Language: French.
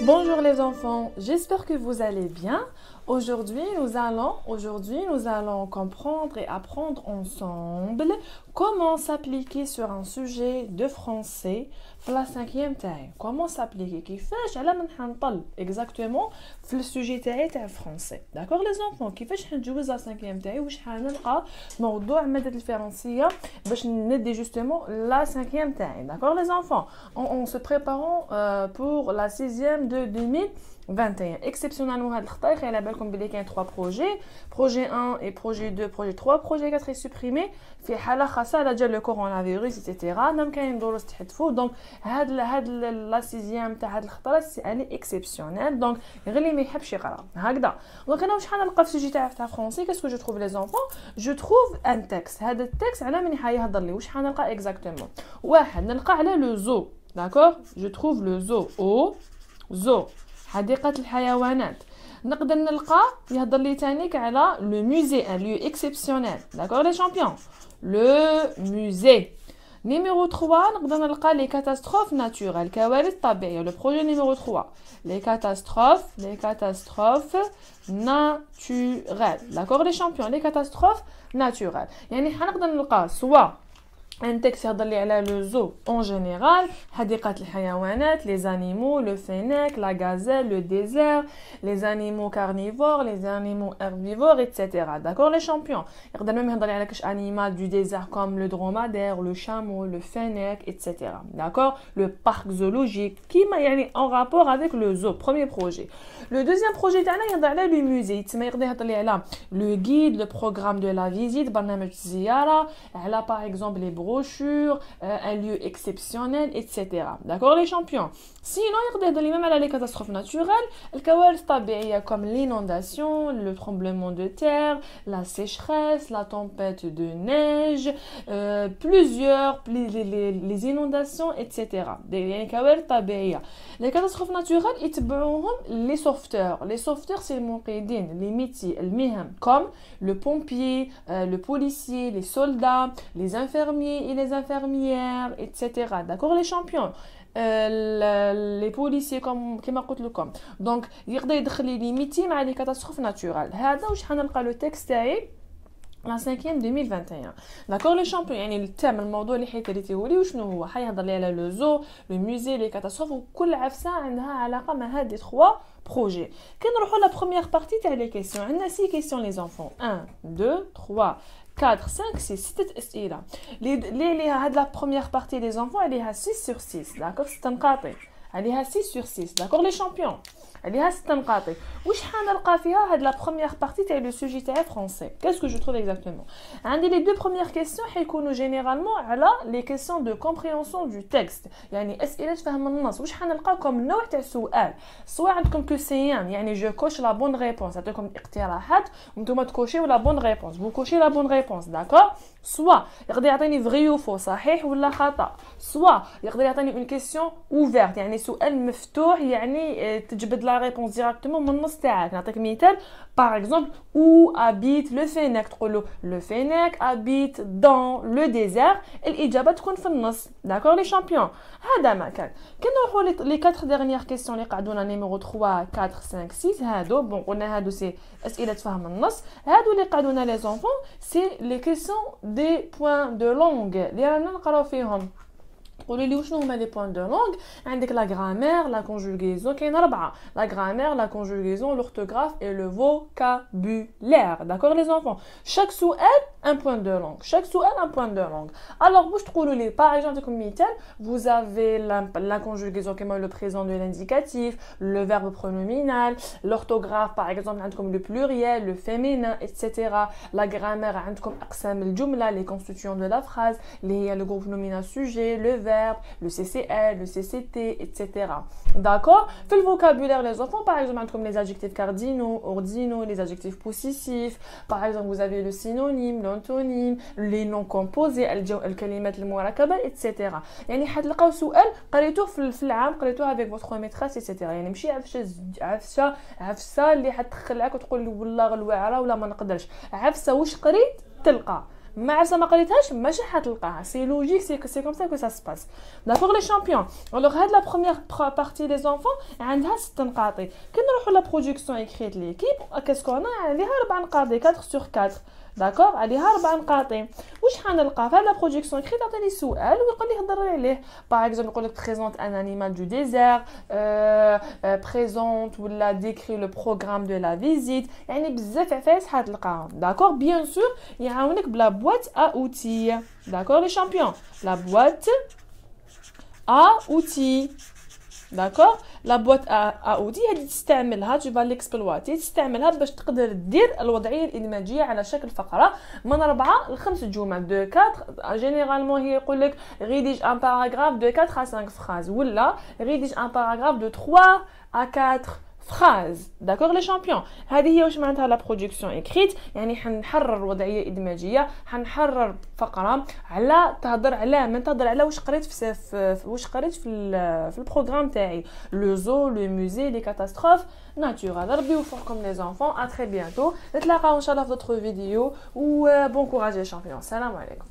Bonjour les enfants, j'espère que vous allez bien. Aujourd'hui, nous allons comprendre et apprendre ensemble comment s'appliquer sur un sujet de français pour la cinquième taille. Comment s'appliquer كيفاش على ما نحنطل exactement في السوجي تاعي français. D'accord les enfants, كيفاش حنجوز la cinquième taille واش حنلقى موضوع مادة الفرنسية باش ندي justement la cinquième taille. D'accord les enfants, en se préparant pour la sixième de 2021. Exceptionnellement, il y a 3 projets. Projet 1 et projet 2, projet 3. Projet 4 est supprimé. في حالة خاصة على جال le coronavirus, etc. نعم كاين دروس تحذفوا. Donc, la sixième تاع هاد الخطرة elle est exceptionnelle. Donc, غير اللي ما يحبش يقرا. هكذا. Donc, أنا واش حنلقى في السوجي تاع français. Qu'est-ce que je trouve les enfants? Je trouve un texte. هذا التكست على من حيهضر لي واش حنلقى exactement. واحد نلقى على le zoo. D'accord? Je trouve le zoo au zoo. حديقة الحيوانات. نقدر نلقى يهضر لي تانيك على le musée, un lieu exceptionnel. D'accord les champions? Le musée. Numéro 3, نقدر نلقى les catastrophes naturelles, كوارث طبيعية. Le projet numéro 3. Les catastrophes naturelles. D'accord les champions? Les catastrophes naturelles. يعني حنقدر نلقى soit un texte يهضر لي على le zoo en général, حديقة الحيوانات, les animaux, le fennec, la gazelle, le désert, les animaux carnivores, les animaux herbivores, etc. D'accord les champions? يقدر même يهضر لي على كاش animal du désert comme le dromadaire, le chameau, le fennec, etc. D'accord? Le parc zoologique qui يعني en rapport avec le zoo, premier projet. Le deuxième projet تاعنا يهضر على le musée, يتسمى يهضر لي على le guide, le programme de la visite, برنامج الزيارة, على par exemple les brochure, un lieu exceptionnel, etc. D'accord les champions? Sinon, il y a même les catastrophes naturelles, les كوارث طبيعية comme l'inondation, le tremblement de terre, la sécheresse, la tempête de neige, les inondations, etc. Les كوارث طبيعية. Les catastrophes naturelles, يتبعوهم les sauveteurs. Les sauveteurs, c'est les métiers, المهن, comme le pompier, le policier, les soldats, les infirmiers et les infirmières, etc. D'accord les champions? Les policiers كما قلت لكم. Donc يقدر يدخل لي métiers مع les catastrophes naturelles. هذا واش حنلقى le texte تاعي la cinquième 2021. D'accord les champions? يعني التام الموضوع اللي حيكريتيه لي وشنو هو؟ حيهضر لي على le zoo, le musée, les catastrophes وكل عفسه عندها علاقه مع هاد 3 projets. كنروحوا la première partie تاع les questions. عندنا 6 questions les enfants. 1 2 3 4, 5, 6, 6 أسئلة. هاد la première partie des enfants, elle est à 6 sur 6. D'accord? C'est un قاطي. Elle est à 6 sur 6. D'accord les champions? Elle est à 6 نقاطي. واش حنلقى فيها هاد la première partie تاع le sujet تاع français. Qu'est-ce que je trouve exactement? عندي les deux premières questions حيكونوا généralement على les questions de compréhension du texte. يعني أسئلة فهم النص. واش حنلقى كم نوع تاع سؤال. سواء عندكم que c'est يعني je coche la bonne réponse. عطيكم اقتراحات وانتم تكوشيو la bonne réponse. Vous cochez la bonne réponse, d'accord? Soit يقدر يعطيني vrai ou faux, صحيح ولا خطأ. Soit يقدر يعطيني une question ouverte, يعني سؤال مفتوح يعني تجبد la réponse directement من النص تاعك. نعطيك مثال par exemple où habite le fennec. تقولوا le fennec habite dans le désert. الإجابة تكون في النص. D'accord les champions? هذا ما كان. كنروحوا les 4 dernières questions اللي قعدونا numéro 3 4 5 6 هادو بون قلنا هادو سي أسئلة فهم النص. هادو اللي قعدونا les enfants c'est les questions des points de langue اللي رانا نقراو فيهم. قولوا لي وشنو هما لي بوين دو لونغ. عندك لا غرامير, لا كونجوغيزون, كاين 4. لا غرامير, لا كونجوغيزون, l'orthographe et le vocabulaire. D'accord les enfants? Chaque سؤال un point de langue. Chaque سؤال un point de langue. Alors واش تقولوا لي par exemple comme مثال vous avez la conjugaison comme le présent de l'indicatif, le verbe pronominal, l'orthographe par exemple عندكم le pluriel, le féminin, etc. La grammaire عندكم أقسام الجملة, les constituants de la phrase, اللي هي le groupe nominal sujet, le verbe, le CCL, le CCT, etc. D'accord? Fait le vocabulaire les enfants, par exemple, comme les adjectifs cardinaux, ordinaux, les adjectifs possessifs. Par exemple, vous avez le synonyme, l'antonyme, les noms composés, الكلمات المركبة, etc. يعني حتلقاو سؤال قريتوه في العام, قريتوه avec votre maîtresse, etc. يعني ماشي عفسة اللي حتخلعك وتقول لي والله غلواعرة ولا ما نقدرش. عفسة واش قريت تلقى. ما عرسه ما قريتهاش ماشي حتلقاها سي لوجيك سي كوم سا كو سا سباس داكوغ لي شامبيون الوغ هاد لا بروميير بارتي لي زونفون عندها 6 نقاط كي نروحوا لا برودكسيون اكريت ليكيب كاسكو عليها 4 نقاط 4 sur 4 داكوغ عليها 4 نقاط واش حنلقى في هاد لا برودكسيون اكريت عطيني سؤال ويقول لي هضر عليه باغ اكزومبل يقول لك بريزونت ان انيمال دو ديزير بريزونت ولا ديكري لو بروغرام دو لا فيزيت يعني بزاف عفايس حتلقاهم داكوغ بيان سور يعاونك بلا بواط ا اوتي داكوغ لي شامبيون لا بواط ا اوتي داكوغ لا بواط ا اوتي هذه تستعملها tu vas l'exploiter تستعملها باش تقدر دير الوضعيه الادماجيه على شكل فقره من 4 ل 5 جمل دو 4 جينيرالمون هي يقول لك ريديج ان باراغراف دو 4 à 5 phrases ولا ريديج ان باراغراف دو 3 à 4 phrase داكوغ لي شامبيون هذه هي واش معناتها لا برودكسيون اكريت يعني حنحرر وضعيه ادماجيه حنحرر فقره على تهضر على من تهضر على واش قريت في البروغرام تاعي لو زو لو موزي لي كاتاستروف ناتورال ربي يوفقكم لي زونفون ا تري بيانتو نتلاقاو ان شاء الله في دوطخ فيديو و بون كوراج لي شامبيون السلام عليكم